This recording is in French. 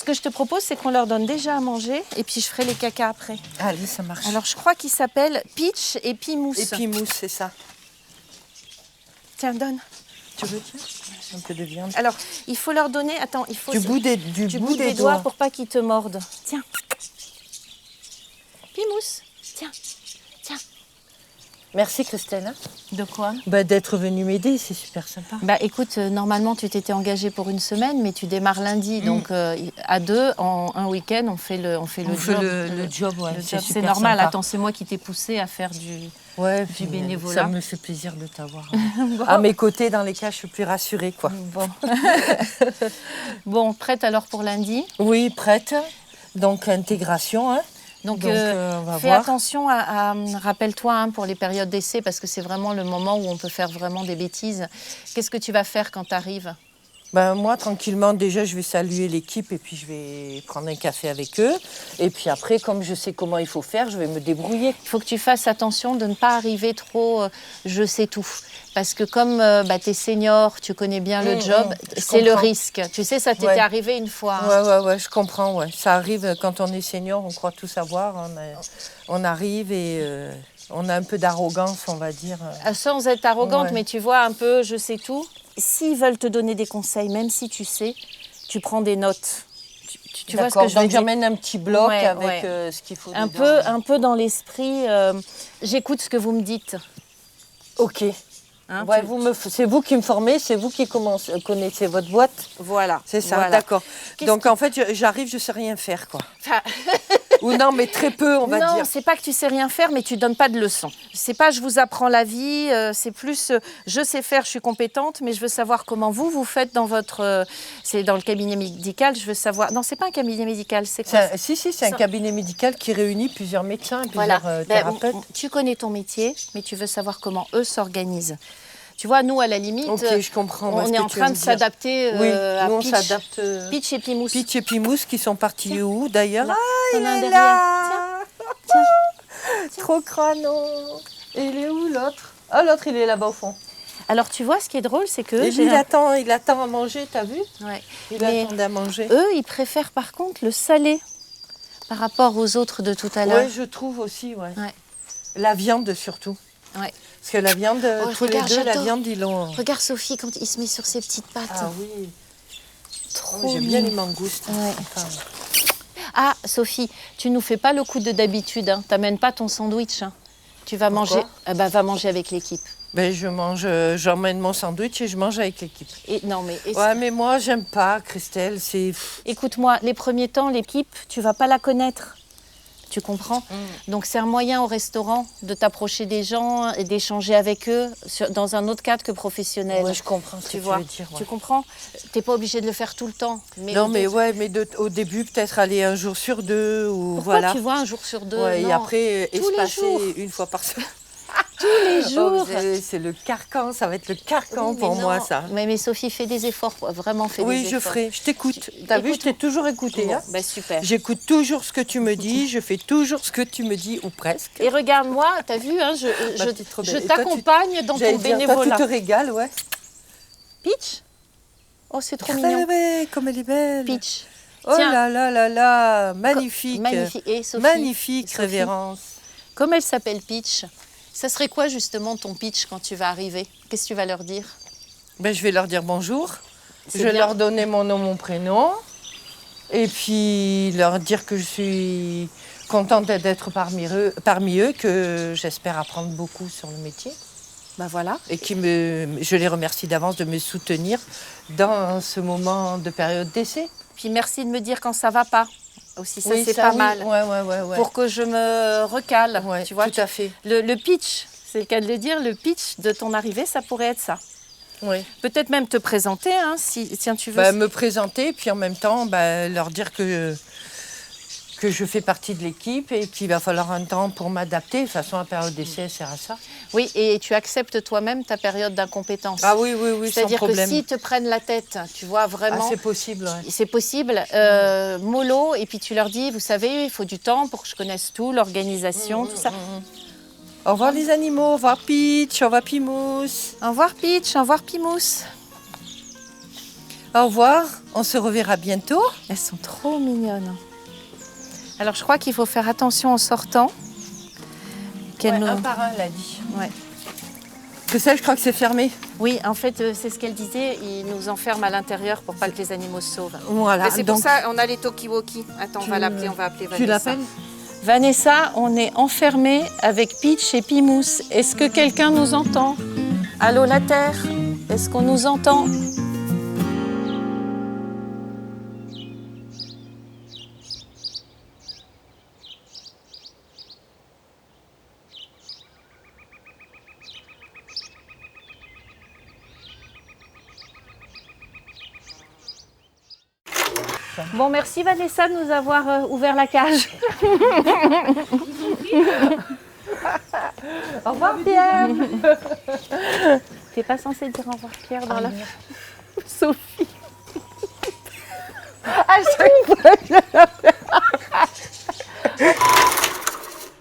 que je te propose, c'est qu'on leur donne déjà à manger et puis je ferai les cacas après. Allez, ça marche. Alors, je crois qu'ils s'appellent Peach et Pimousse. Et Pimousse, c'est ça. Tiens, donne. Tu veux, tiens, un peu de viande. Alors, il faut leur donner... Attends, il faut... Du bout des doigts pour pas qu'ils te mordent. Tiens. Pimousse, tiens. Tiens. Merci, Christelle. De quoi? D'être venue m'aider, c'est super sympa. Écoute, normalement, tu t'étais engagée pour une semaine, mais tu démarres lundi. Donc, à deux, en un week-end, on fait le job. Le job, ouais. C'est normal. Sympa. Attends, c'est moi qui t'ai poussé à faire du bénévolat. Ça me fait plaisir de t'avoir bon. À mes côtés. Dans les cas, je suis plus rassurée, quoi. Bon. Bon, prête alors pour lundi? Oui, prête. Donc, intégration, hein. Donc fais attention rappelle-toi pour les périodes d'essai, parce que c'est vraiment le moment où on peut faire vraiment des bêtises. Qu'est-ce que tu vas faire quand tu arrives? Moi, tranquillement, déjà, je vais saluer l'équipe et puis je vais prendre un café avec eux. Et puis après, comme je sais comment il faut faire, je vais me débrouiller. Il faut que tu fasses attention de ne pas arriver trop je sais tout. Parce que comme tu es senior, tu connais bien le job, c'est le risque. Tu sais, ça t'était arrivé une fois. Hein. Ouais, je comprends. Ouais. Ça arrive quand on est senior, on croit tout savoir. Hein, mais on arrive et on a un peu d'arrogance, on va dire. Sans être arrogante, mais tu vois, un peu je sais tout. S'ils veulent te donner des conseils, même si tu sais, tu prends des notes. Tu vois ce que je veux dire? Donc j'emmène un petit bloc avec ce qu'il faut un dedans. Un peu dans l'esprit, j'écoute ce que vous me dites. Ok. Hein, c'est vous qui me formez, c'est vous qui connaissez votre boîte. Voilà. C'est ça, d'accord. Donc en fait, j'arrive, je ne sais rien faire, quoi. Ou non, mais très peu, on va dire. Non, c'est pas que tu sais rien faire, mais tu donnes pas de leçons. C'est pas je vous apprends la vie, c'est plus je sais faire, je suis compétente, mais je veux savoir comment vous faites dans votre... c'est dans le cabinet médical, je veux savoir... Non, c'est pas un cabinet médical, c'est quoi? C'est un cabinet médical qui réunit plusieurs médecins, plusieurs thérapeutes. Tu connais ton métier, mais tu veux savoir comment eux s'organisent. Tu vois, nous, à la limite, je comprends, on est en train de s'adapter à nous, Peach. On s'adapte. Peach et Pimousse. Peach et Pimousse qui sont partis où, d'ailleurs? Il est là. Tiens. Trop crânon. Et il est où, l'autre? Ah, l'autre, il est là-bas au fond. Alors, tu vois, ce qui est drôle, c'est que... il attend à manger, t'as vu? Ouais. Il attend à manger. Eux, ils préfèrent, par contre, le salé par rapport aux autres de tout à l'heure. Oui, je trouve aussi, La viande, surtout. Ouais. Parce que la viande, tous les deux, la viande, ils l'ont... Regarde Sophie, quand il se met sur ses petites pattes. Ah oui. Trop j'aime bien les mangoustes. Ouais. Ah, Sophie, tu nous fais pas le coup de d'habitude. Hein. T'amènes pas ton sandwich. Hein. Tu vas manger... va manger avec l'équipe. J'emmène mon sandwich et je mange avec l'équipe. Mais moi, j'aime pas, Christelle. Écoute-moi, les premiers temps, l'équipe, tu vas pas la connaître. Tu comprends? Donc, c'est un moyen au restaurant de t'approcher des gens et d'échanger avec eux dans un autre cadre que professionnel. Oui, je comprends ce que tu veux dire. Ouais. Tu comprends? Tu n'es pas obligé de le faire tout le temps. Mais au début, peut-être aller un jour sur deux. Pourquoi tu vois un jour sur deux? Et après, espacer une fois par semaine. Tous les jours. C'est le carcan, ça va être le carcan pour moi, ça. Mais Sophie, fais des efforts, vraiment fais des efforts. Oui, je ferai, je t'écoute. T'as vu, je t'ai toujours écouté. Hein. Super. J'écoute toujours ce que tu me dis, je fais toujours ce que tu me dis, ou presque. Et regarde-moi, t'as vu, hein, je t'accompagne dans ton bénévolat. Toi, tu te régales, ouais. Peach? Oh, c'est trop mignon. Comme elle est belle. Peach. Oh là, magnifique. Magnifique, révérence. Comme elle s'appelle Peach, ça serait quoi justement ton pitch quand tu vas arriver? Qu'est-ce que tu vas leur dire? Je vais leur dire bonjour. Je vais leur donner mon nom, mon prénom. Et puis leur dire que je suis contente d'être parmi eux, que j'espère apprendre beaucoup sur le métier. Voilà. Et je les remercie d'avance de me soutenir dans ce moment de période d'essai. Puis merci de me dire quand ça va pas. Aussi, ça c'est pas mal. Ouais. Pour que je me recale. Tu vois, tout à fait. Le pitch, c'est le cas de le dire, le pitch de ton arrivée, ça pourrait être ça. Oui. Peut-être même te présenter, hein, si tu veux. Me présenter, puis en même temps, leur dire que je fais partie de l'équipe et qu'il va falloir un temps pour m'adapter. De toute façon, la période d'essai sert à ça. Oui, et tu acceptes toi-même ta période d'incompétence. Ah oui, c'est-à-dire que s'ils te prennent la tête, tu vois, vraiment... Ah, c'est possible, ouais. C'est possible. Mollo, et puis tu leur dis, vous savez, il faut du temps pour que je connaisse tout, l'organisation, tout ça. Au revoir les animaux, au revoir Peach, au revoir Pimousse. Au revoir Peach, au revoir Pimousse. Au revoir, on se reverra bientôt. Elles sont trop mignonnes. Alors, je crois qu'il faut faire attention en sortant. Ouais, un par un, elle a dit. Ouais. Que ça, je crois que c'est fermé. Oui, en fait, c'est ce qu'elle disait. Ils nous enferment à l'intérieur pour pas que les animaux se sauvent. Voilà. Mais c'est pour ça on a les talkie-walkie. Attends, on va l'appeler Vanessa. Tu l'appelles? Vanessa, on est enfermés avec Peach et Pimousse. Est-ce que quelqu'un nous entend? Allô, la Terre? Est-ce qu'on nous entend? Bon, merci Vanessa de nous avoir ouvert la cage. Au revoir Pierre. T'es pas censé dire au revoir Pierre dans la... Sophie. À chaque fois,